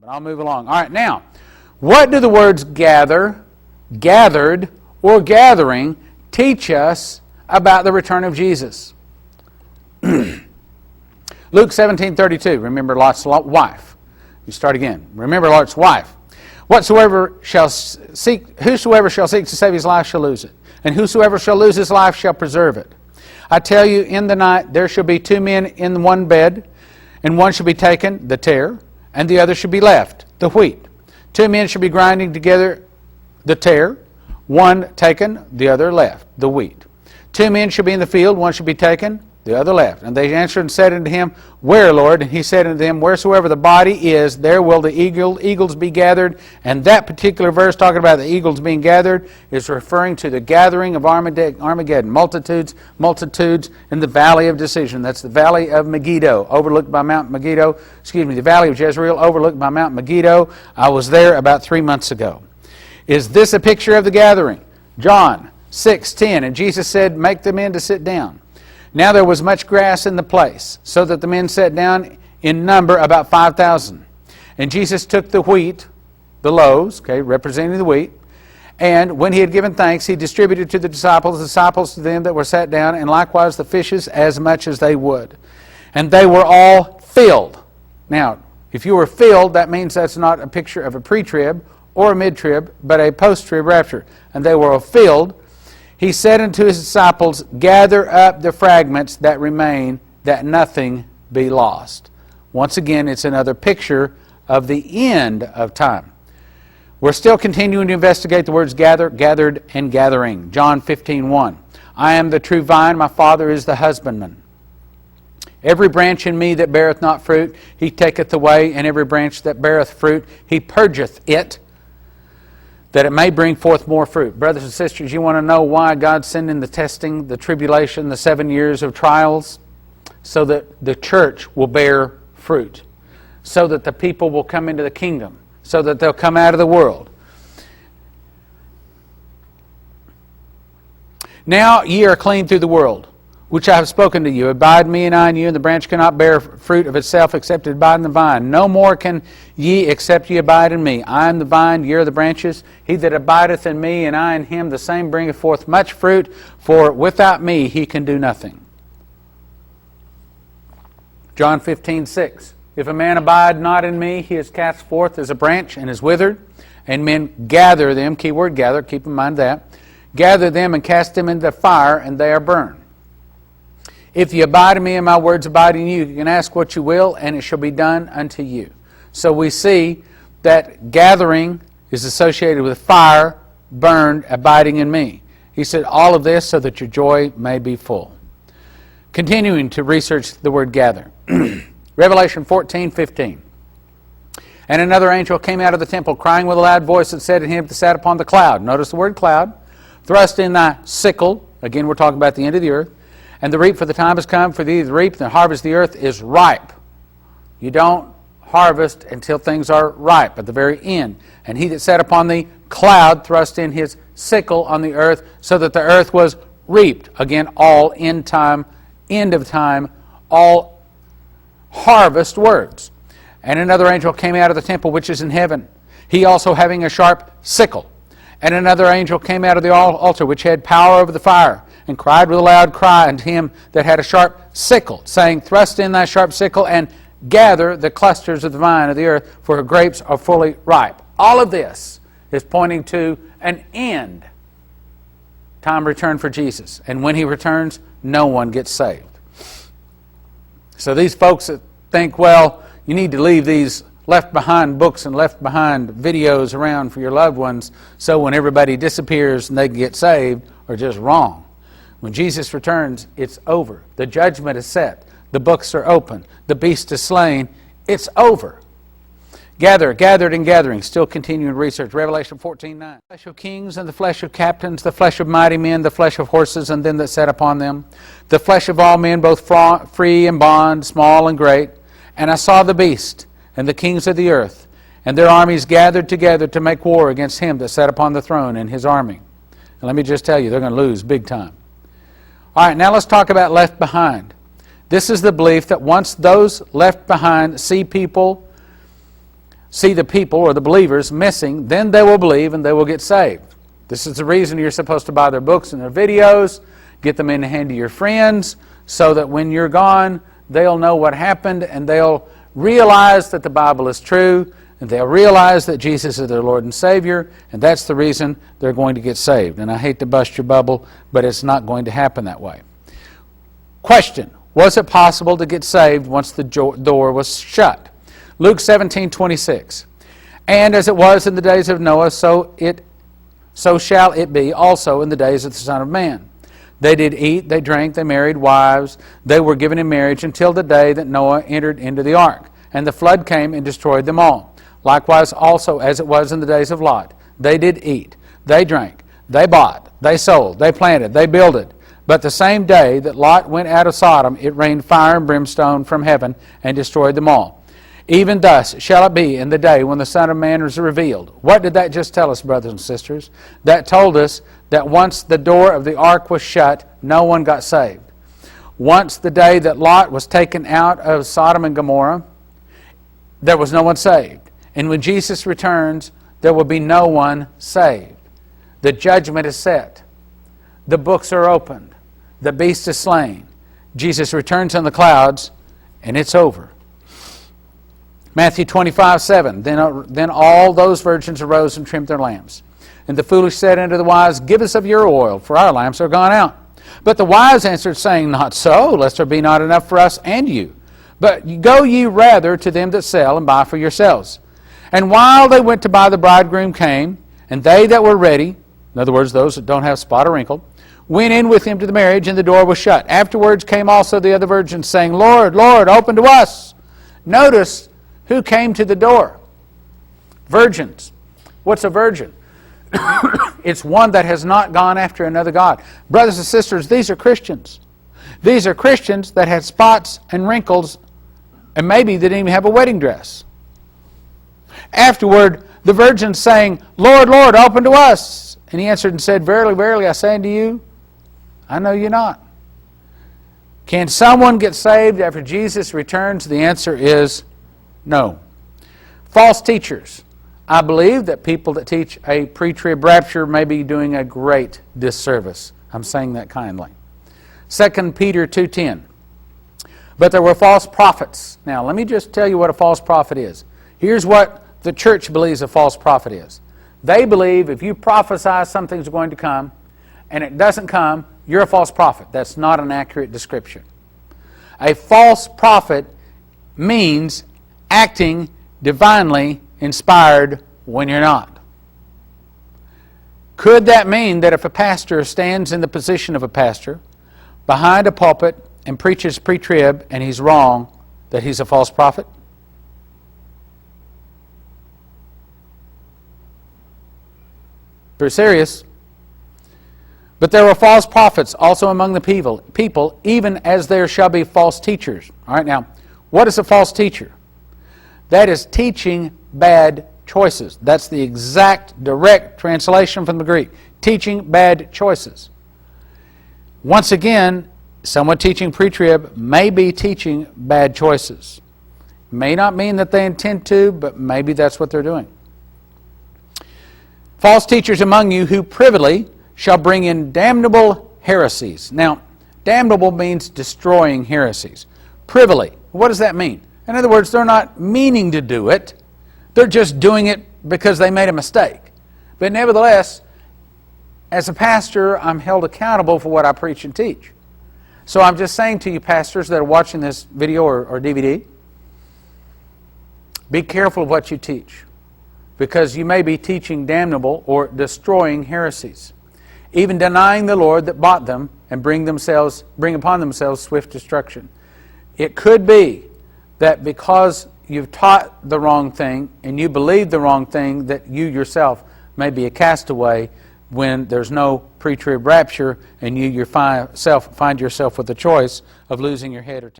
But I'll move along. All right, now, what do the words gather, gathered, or gathering teach us about the return of Jesus? Luke 17:32, remember Lot's wife. You start again. Remember Lot's wife. Whosoever shall seek to save his life shall lose it, and whosoever shall lose his life shall preserve it. I tell you, in the night there shall be two men in one bed, and one shall be taken, the tare, and the other shall be left, the wheat. Two men shall be grinding together, the tare, one taken, the other left, the wheat. Two men shall be in the field, one shall be taken, the other left. And they answered and said unto him, Where, Lord? And he said unto them, Wheresoever the body is, there will the eagles be gathered. And that particular verse talking about the eagles being gathered is referring to the gathering of Armageddon. Multitudes in the valley of decision. That's the valley of Megiddo, overlooked by Mount Megiddo. The valley of Jezreel, overlooked by Mount Megiddo. I was there about 3 months ago. Is this a picture of the gathering? John 6:10, and Jesus said, Make the men to sit down. Now there was much grass in the place, so that the men sat down in number about 5,000. And Jesus took the wheat, the loaves, representing the wheat, and when he had given thanks, he distributed to the disciples to them that were sat down, and likewise the fishes as much as they would. And they were all filled. Now, if you were filled, that means that's not a picture of a pre-trib or a mid-trib, but a post-trib rapture. And they were all filled. He said unto his disciples, Gather up the fragments that remain, that nothing be lost. Once again, it's another picture of the end of time. We're still continuing to investigate the words gather, gathered, and gathering. John 15:1. I am the true vine, my Father is the husbandman. Every branch in me that beareth not fruit, he taketh away, and every branch that beareth fruit, he purgeth it, that it may bring forth more fruit. Brothers and sisters, you want to know why God's sending the testing, the tribulation, the 7 years of trials? So that the church will bear fruit. So that the people will come into the kingdom. So that they'll come out of the world. Now ye are clean through the world, which I have spoken to you. Abide me and I in you, and the branch cannot bear fruit of itself except it abide in the vine. No more can ye except ye abide in me. I am the vine, ye are the branches. He that abideth in me, and I in him, the same bringeth forth much fruit, for without me he can do nothing. John 15:6. If a man abide not in me, he is cast forth as a branch and is withered, and men gather them, keyword gather, keep in mind that, gather them and cast them into the fire, and they are burned. If you abide in me and my words abide in you, you can ask what you will, and it shall be done unto you. So we see that gathering is associated with fire, burned, abiding in me. He said, all of this so that your joy may be full. Continuing to research the word gather. Revelation 14:15. And another angel came out of the temple, crying with a loud voice, and said to him that sat upon the cloud. Notice the word cloud. Thrust in thy sickle. Again, we're talking about the end of the earth. And the reap, for the time has come for thee to reap, and the harvest of the earth is ripe. You don't harvest until things are ripe, at the very end. And he that sat upon the cloud thrust in his sickle on the earth, so that the earth was reaped. Again, all end time, end of time, all harvest words. And another angel came out of the temple which is in heaven, he also having a sharp sickle. And another angel came out of the altar which had power over the fire, and cried with a loud cry unto him that had a sharp sickle, saying, Thrust in thy sharp sickle, and gather the clusters of the vine of the earth, for her grapes are fully ripe. All of this is pointing to an end time return for Jesus. And when he returns, no one gets saved. So these folks that think, well, you need to leave these left behind books and left behind videos around for your loved ones so when everybody disappears and they can get saved, are just wrong. When Jesus returns, it's over. The judgment is set. The books are open. The beast is slain. It's over. Gathered and gathering. Still continuing research. Revelation 14:9. The flesh of kings and the flesh of captains, the flesh of mighty men, the flesh of horses and them that sat upon them, the flesh of all men, both free and bond, small and great. And I saw the beast and the kings of the earth, and their armies gathered together to make war against him that sat upon the throne and his army. And let me just tell you, they're going to lose big time. All right, now let's talk about left behind. This is the belief that once those left behind see people see the people or the believers missing, then they will believe and they will get saved. This is the reason you're supposed to buy their books and their videos, get them in the hand of your friends, so that when you're gone, they'll know what happened and they'll realize that the Bible is true, and they'll realize that Jesus is their Lord and Savior, and that's the reason they're going to get saved. And I hate to bust your bubble, but it's not going to happen that way. Question: was it possible to get saved once the door was shut? Luke 17:26. And as it was in the days of Noah, so shall it be also in the days of the Son of Man. They did eat, they drank, they married wives, they were given in marriage until the day that Noah entered into the ark, and the flood came and destroyed them all. Likewise also as it was in the days of Lot. They did eat, they drank, they bought, they sold, they planted, they builded. But the same day that Lot went out of Sodom, it rained fire and brimstone from heaven and destroyed them all. Even thus shall it be in the day when the Son of Man is revealed. What did that just tell us, brothers and sisters? That told us that once the door of the ark was shut, no one got saved. Once the day that Lot was taken out of Sodom and Gomorrah, there was no one saved. And when Jesus returns, there will be no one saved. The judgment is set. The books are opened. The beast is slain. Jesus returns on the clouds, and it's over. Matthew 25:7. Then all those virgins arose and trimmed their lamps. And the foolish said unto the wise, Give us of your oil, for our lamps are gone out. But the wise answered, saying, Not so, lest there be not enough for us and you. But go ye rather to them that sell, and buy for yourselves. And while they went to buy, the bridegroom came, and they that were ready, in other words, those that don't have spot or wrinkle, went in with him to the marriage, and the door was shut. Afterwards came also the other virgins, saying, Lord, Lord, open to us. Notice who came to the door. Virgins. What's a virgin? It's one that has not gone after another god. Brothers and sisters, these are Christians. These are Christians that had spots and wrinkles, and maybe they didn't even have a wedding dress. Afterward, the virgins saying, Lord, Lord, open to us. And he answered and said, Verily, verily, I say unto you, I know you not. Can someone get saved after Jesus returns? The answer is no. False teachers. I believe that people that teach a pre-trib rapture may be doing a great disservice. I'm saying that kindly. 2 Peter 2:10. But there were false prophets. Now, let me just tell you what a false prophet is. Here's what the church believes a false prophet is. They believe if you prophesy something's going to come and it doesn't come, you're a false prophet. That's not an accurate description. A false prophet means acting divinely inspired when you're not. Could that mean that if a pastor stands in the position of a pastor behind a pulpit and preaches pre-trib and he's wrong, that he's a false prophet? Very serious. But there were false prophets also among the people, even as there shall be false teachers. All right, now, what is a false teacher? That is teaching bad choices. That's the exact direct translation from the Greek. Teaching bad choices. Once again, someone teaching pre-trib may be teaching bad choices. May not mean that they intend to, but maybe that's what they're doing. False teachers among you who privily shall bring in damnable heresies. Now, damnable means destroying heresies. Privily, what does that mean? In other words, they're not meaning to do it. They're just doing it because they made a mistake. But nevertheless, as a pastor, I'm held accountable for what I preach and teach. So I'm just saying to you pastors that are watching this video or DVD, be careful of what you teach, because you may be teaching damnable or destroying heresies, even denying the Lord that bought them and bring upon themselves swift destruction. It could be that because you've taught the wrong thing and you believe the wrong thing, that you yourself may be a castaway when there's no pre-trib rapture and you yourself find yourself with the choice of losing your head or tail.